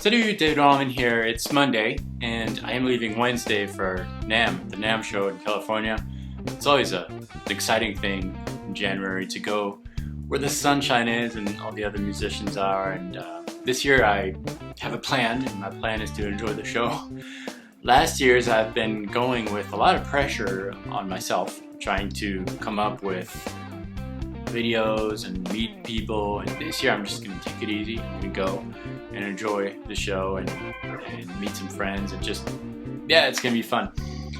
Salut, David Allman here. It's Monday, and I am leaving Wednesday for NAMM, the NAMM show in California. It's always an exciting thing in January to go where the sunshine is and all the other musicians are. And this year I have a plan, and my plan is to enjoy the show. Last year's I've been going with a lot of pressure on myself, trying to come up with videos and meet people, and this year I'm just going to take it easy. I'm going to go and enjoy the show and meet some friends and just, yeah, it's going to be fun.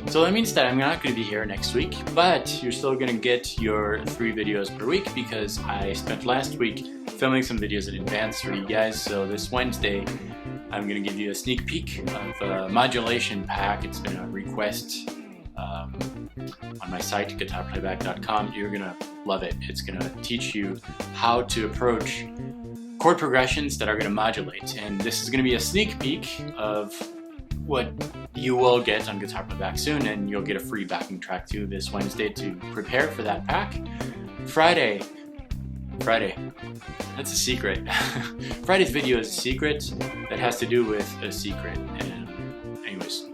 So that means that I'm not going to be here next week, but you're still going to get your 3 videos per week because I spent last week filming some videos in advance for you guys. So this Wednesday I'm going to give you a sneak peek of a modulation pack. It's been a request on my site, guitarplayback.com. You're going to love it. It's going to teach you how to approach chord progressions that are going to modulate, and this is going to be a sneak peek of what you will get on Guitar Playback soon, and you'll get a free backing track too this Wednesday to prepare for that pack. Friday, that's a secret. Friday's video is a secret that has to do with a secret, and anyways,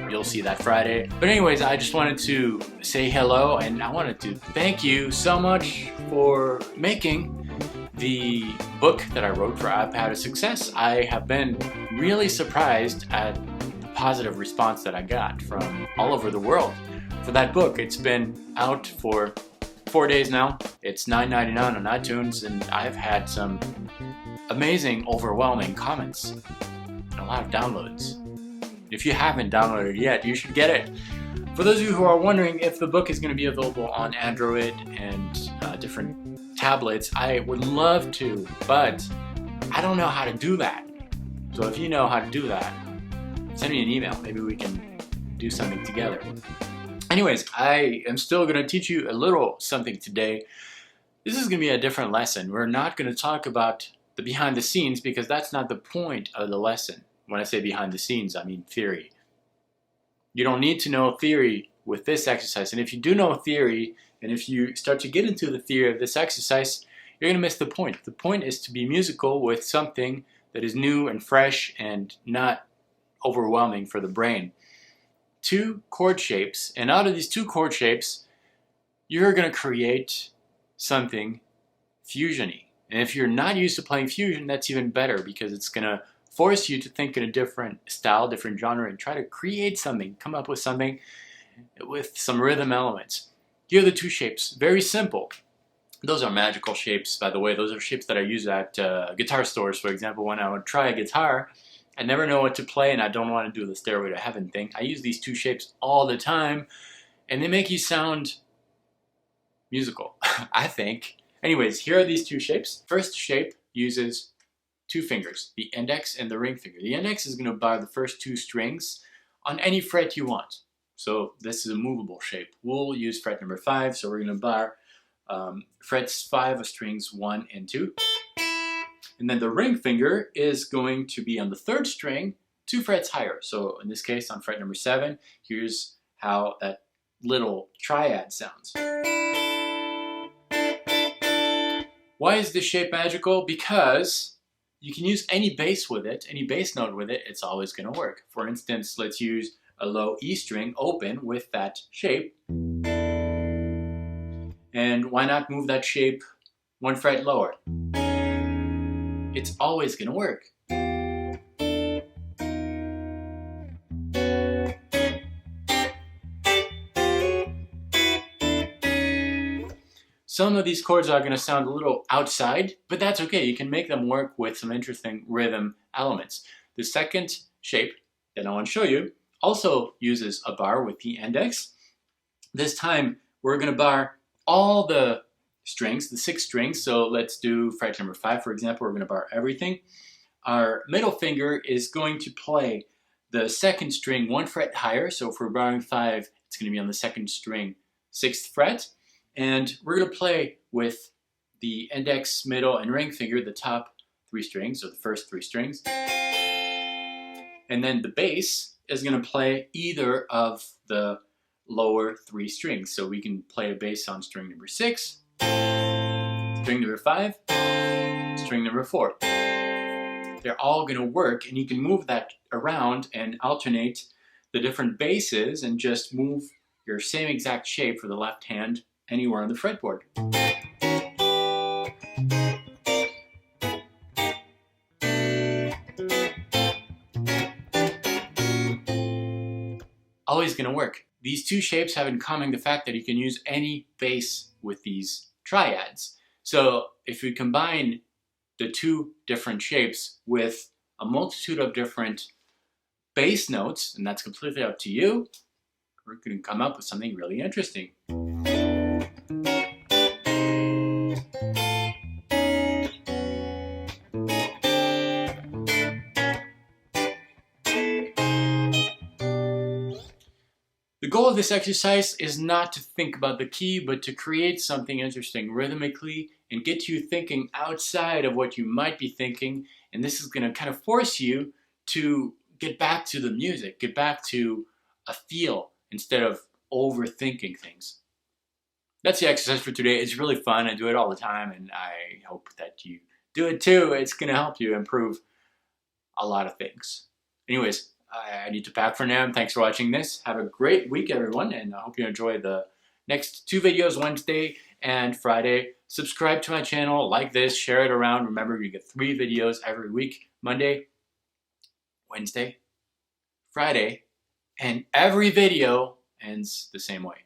you'll see that Friday. But anyways, I just wanted to say hello, and I wanted to thank you so much for making the book that I wrote for iPad a success. I have been really surprised at the positive response that I got from all over the world for that book. It's been out for 4 days now. It's $9.99 on iTunes, and I've had some amazing, overwhelming comments and a lot of downloads. If you haven't downloaded it yet, you should get it. For those of you who are wondering if the book is going to be available on Android and different tablets, I would love to, but I don't know how to do that. So if you know how to do that, send me an email. Maybe we can do something together. Anyways, I am still going to teach you a little something today. This is going to be a different lesson. We're not going to talk about the behind the scenes because that's not the point of the lesson. When I say behind the scenes, I mean theory. You don't need to know theory with this exercise, and if you do know theory, and if you start to get into the theory of this exercise, you're going to miss the point. The point is to be musical with something that is new and fresh and not overwhelming for the brain. 2 chord shapes, and out of these 2 chord shapes, you're going to create something fusion-y. And if you're not used to playing fusion, that's even better because it's going to force you to think in a different style, different genre, and try to create something, come up with something with some rhythm elements. Here are the 2 shapes, very simple. Those are magical shapes, by the way. Those are shapes that I use at guitar stores, for example. When I would try a guitar, I never know what to play and I don't want to do the Stairway to Heaven thing. I use these 2 shapes all the time, and they make you sound musical, I think. Anyways, here are these 2 shapes. First shape uses 2 fingers, the index and the ring finger. The index is going to bar the first 2 strings on any fret you want. So this is a movable shape. We'll use fret number 5, so we're going to bar frets 5 of strings 1 and 2. And then the ring finger is going to be on the 3rd string, 2 frets higher. So in this case, on fret number 7, here's how that little triad sounds. Why is this shape magical? Because you can use any bass with it, any bass note with it, it's always going to work. For instance, let's use a low E string open with that shape. And why not move that shape 1 fret lower? It's always going to work. Some of these chords are going to sound a little outside, but that's okay. You can make them work with some interesting rhythm elements. The second shape that I want to show you also uses a bar with the index. This time we're going to bar all the strings, the 6 strings. So let's do fret number 5, for example. We're going to bar everything. Our middle finger is going to play the 2nd string 1 fret higher. So if we're barring 5, it's going to be on the 2nd string, 6th fret. And we're going to play with the index, middle, and ring finger, the top 3 strings, or the first 3 strings. And then the bass is going to play either of the lower 3 strings. So we can play a bass on string number 6, string number 5, string number 4. they're all going to work, and you can move that around and alternate the different basses and just move your same exact shape for the left hand anywhere on the fretboard. Always going to work. These two shapes have in common the fact that you can use any bass with these triads. So if we combine the two different shapes with a multitude of different bass notes, and that's completely up to you, we're going to come up with something really interesting. The goal of this exercise is not to think about the key, but to create something interesting rhythmically and get you thinking outside of what you might be thinking. And this is going to kind of force you to get back to the music, get back to a feel instead of overthinking things. That's the exercise for today. It's really fun. I do it all the time, and I hope that you do it too. It's going to help you improve a lot of things. Anyways, I need to pack for now. Thanks for watching this. Have a great week, everyone, and I hope you enjoy the next 2 videos, Wednesday and Friday. Subscribe to my channel, like this, share it around. Remember, you get 3 videos every week, Monday, Wednesday, Friday, and every video ends the same way.